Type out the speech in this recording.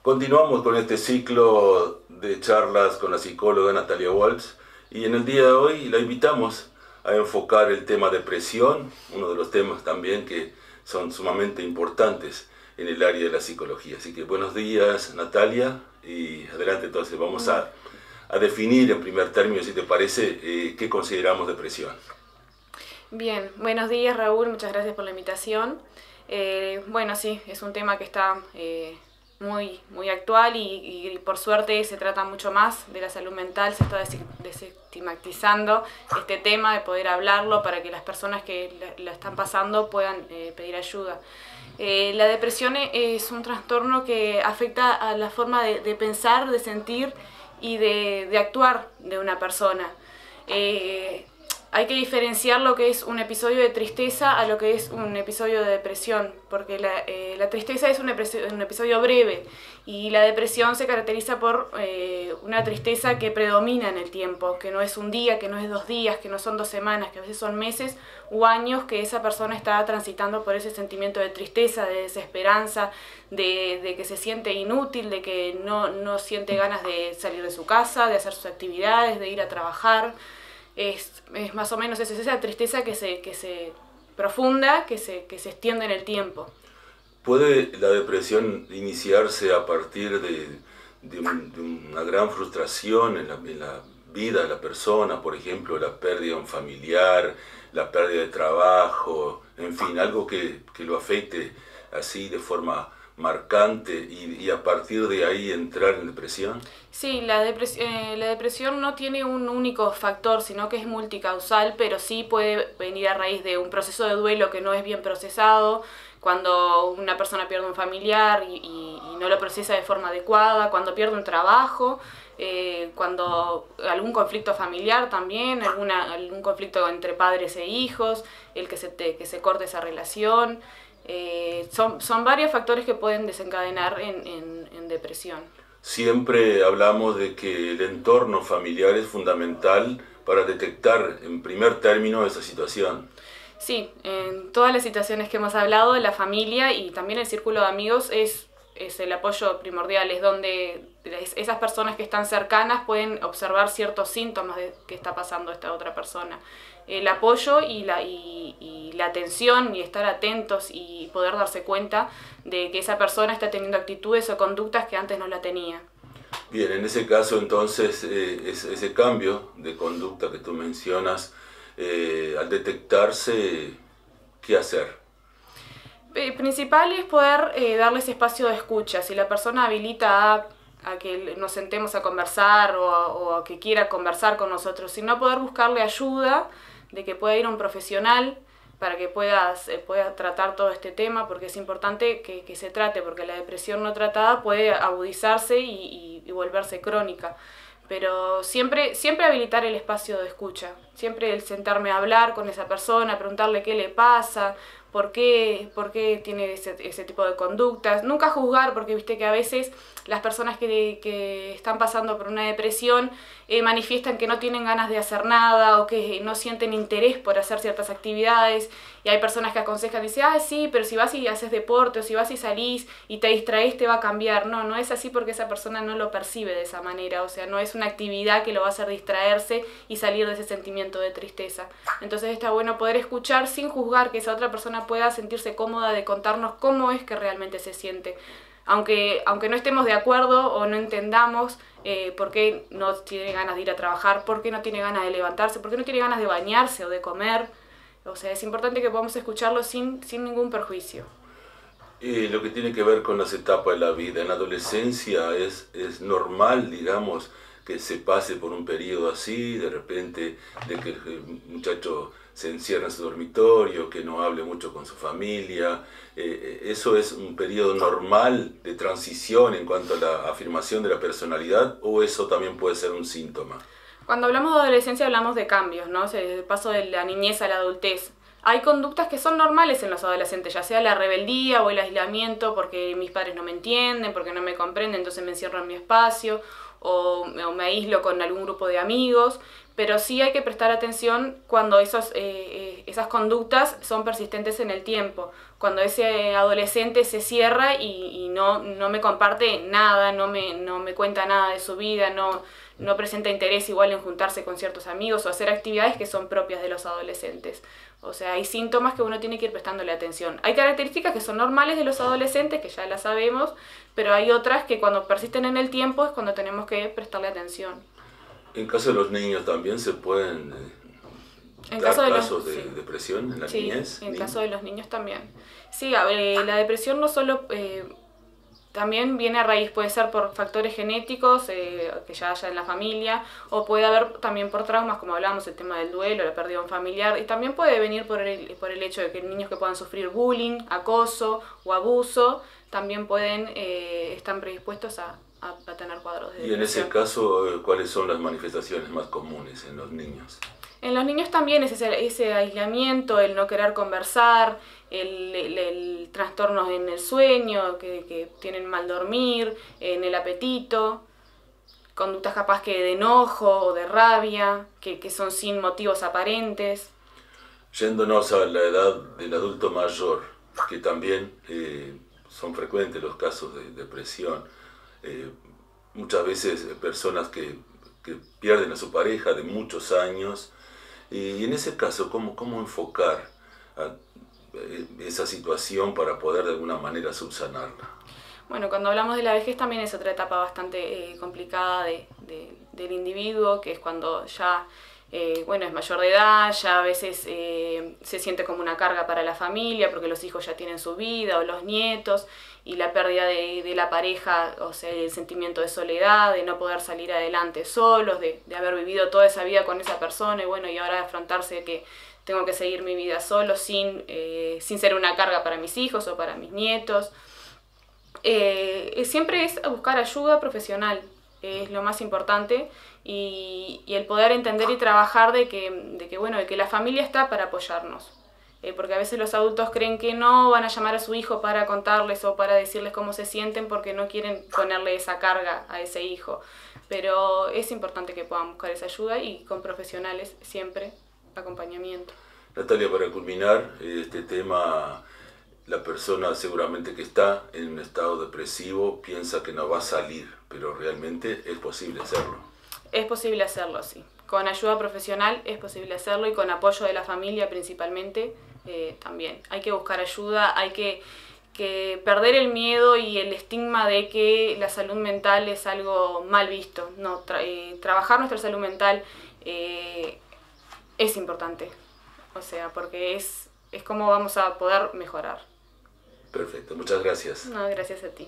Continuamos con este ciclo de charlas con la psicóloga Natalia Walsh y en el día de hoy la invitamos a enfocar el tema depresión, uno de los temas también que son sumamente importantes en el área de la psicología. Así que buenos días, Natalia, y adelante. Entonces vamos a definir en primer término, si te parece, qué consideramos depresión. Bien, buenos días, Raúl, muchas gracias por la invitación. Bueno, sí, es un tema que está muy actual y por suerte se trata mucho más de la salud mental, se está desestigmatizando este tema, de poder hablarlo para que las personas que la están pasando puedan pedir ayuda. La depresión es un trastorno que afecta a la forma de pensar, de sentir y de actuar de una persona. Hay que diferenciar lo que es un episodio de tristeza a lo que es un episodio de depresión, porque la tristeza es un episodio breve y la depresión se caracteriza por una tristeza que predomina en el tiempo, que no es un día, que no es 2 días, que no son 2 semanas, que a veces son meses u años que esa persona está transitando por ese sentimiento de tristeza, de desesperanza, de que se siente inútil, de que no siente ganas de salir de su casa, de hacer sus actividades, de ir a trabajar. Es más o menos esa tristeza que se profunda, que se extiende en el tiempo. ¿Puede la depresión iniciarse a partir de una gran frustración en la vida de la persona? Por ejemplo, la pérdida de un familiar, la pérdida de trabajo, en fin, algo que lo afecte así de forma marcante y a partir de ahí entrar en depresión? Sí, la depresión no tiene un único factor, sino que es multicausal, pero sí puede venir a raíz de un proceso de duelo que no es bien procesado, cuando una persona pierde un familiar y no lo procesa de forma adecuada, cuando pierde un trabajo, cuando algún conflicto familiar también, algún conflicto entre padres e hijos, el que se corte esa relación. Son varios factores que pueden desencadenar en depresión. Siempre hablamos de que el entorno familiar es fundamental para detectar en primer término esa situación. Sí, en todas las situaciones que hemos hablado, la familia y también el círculo de amigos es el apoyo primordial, es donde esas personas que están cercanas pueden observar ciertos síntomas de que está pasando esta otra persona. El apoyo y la atención y estar atentos y poder darse cuenta de que esa persona está teniendo actitudes o conductas que antes no la tenía. Bien, en ese caso entonces ese cambio de conducta que tú mencionas, al detectarse, ¿qué hacer? Principal es poder darles espacio de escucha. Si la persona habilita a que nos sentemos a conversar o a que quiera conversar con nosotros, sino poder buscarle ayuda, de que pueda ir a un profesional para que pueda tratar todo este tema, porque es importante que se trate, porque la depresión no tratada puede agudizarse y volverse crónica. Pero siempre habilitar el espacio de escucha, siempre el sentarme a hablar con esa persona, preguntarle qué le pasa, por qué tiene ese tipo de conductas. Nunca juzgar, porque viste que a veces las personas que están pasando por una depresión manifiestan que no tienen ganas de hacer nada o que no sienten interés por hacer ciertas actividades. Y hay personas que aconsejan, dicen, sí, pero si vas y haces deporte o si vas y salís y te distraes te va a cambiar. No es así, porque esa persona no lo percibe de esa manera. O sea, no es una actividad que lo va a hacer distraerse y salir de ese sentimiento de tristeza. Entonces está bueno poder escuchar sin juzgar, que esa otra persona pueda sentirse cómoda de contarnos cómo es que realmente se siente. Aunque no estemos de acuerdo o no entendamos por qué no tiene ganas de ir a trabajar, por qué no tiene ganas de levantarse, por qué no tiene ganas de bañarse o de comer. O sea, es importante que podamos escucharlo sin ningún perjuicio. Lo que tiene que ver con las etapas de la vida. En la adolescencia es normal, digamos, que se pase por un periodo así, de repente, de que el muchacho se encierra en su dormitorio, que no hable mucho con su familia. ¿Eso es un periodo normal de transición en cuanto a la afirmación de la personalidad, o eso también puede ser un síntoma? Cuando hablamos de adolescencia hablamos de cambios, ¿no? O sea, el paso de la niñez a la adultez. Hay conductas que son normales en los adolescentes, ya sea la rebeldía o el aislamiento porque mis padres no me entienden, porque no me comprenden, entonces me encierro en mi espacio, o me aíslo con algún grupo de amigos, pero sí hay que prestar atención cuando esas conductas son persistentes en el tiempo, cuando ese adolescente se cierra y no me comparte nada, no me cuenta nada de su vida, no presenta interés igual en juntarse con ciertos amigos o hacer actividades que son propias de los adolescentes. O sea, hay síntomas que uno tiene que ir prestándole atención. Hay características que son normales de los adolescentes, que ya las sabemos, pero hay otras que cuando persisten en el tiempo es cuando tenemos que prestarle atención. En caso de los niños también se pueden En dar caso de casos los, de sí. depresión en la Sí, niñez. en caso de los niños también. Sí, la depresión no solo... también viene a raíz, puede ser por factores genéticos que ya haya en la familia, o puede haber también por traumas, como hablábamos, el tema del duelo, la pérdida de un familiar, y también puede venir por el hecho de que niños que puedan sufrir bullying, acoso o abuso, también pueden están predispuestos a tener cuadros de depresión. Y en ese caso, ¿cuáles son las manifestaciones más comunes en los niños? En los niños también es ese aislamiento, el no querer conversar, el trastornos en el sueño, que tienen mal dormir, en el apetito, conductas capaz que de enojo o de rabia, que son sin motivos aparentes. Yéndonos a la edad del adulto mayor, que también son frecuentes los casos de depresión, muchas veces personas que pierden a su pareja de muchos años, y en ese caso, ¿cómo enfocar esa situación para poder de alguna manera subsanarla? Bueno, cuando hablamos de la vejez también es otra etapa bastante complicada del individuo, que es cuando ya es mayor de edad, ya a veces se siente como una carga para la familia porque los hijos ya tienen su vida o los nietos, y la pérdida de la pareja, o sea, el sentimiento de soledad, de no poder salir adelante solos, de haber vivido toda esa vida con esa persona y ahora afrontarse que tengo que seguir mi vida solo sin ser una carga para mis hijos o para mis nietos. Siempre es buscar ayuda profesional, es lo más importante, y el poder entender y trabajar de que la familia está para apoyarnos. Porque a veces los adultos creen que no van a llamar a su hijo para contarles o para decirles cómo se sienten porque no quieren ponerle esa carga a ese hijo. Pero es importante que puedan buscar esa ayuda y con profesionales siempre acompañamiento. Natalia, para culminar este tema, la persona seguramente que está en un estado depresivo piensa que no va a salir, pero realmente es posible hacerlo. Es posible hacerlo, sí. Con ayuda profesional es posible hacerlo y con apoyo de la familia principalmente también. Hay que buscar ayuda, hay que perder el miedo y el estigma de que la salud mental es algo mal visto. No, trabajar nuestra salud mental es importante, o sea, porque es como vamos a poder mejorar. Perfecto, muchas gracias. No, gracias a ti.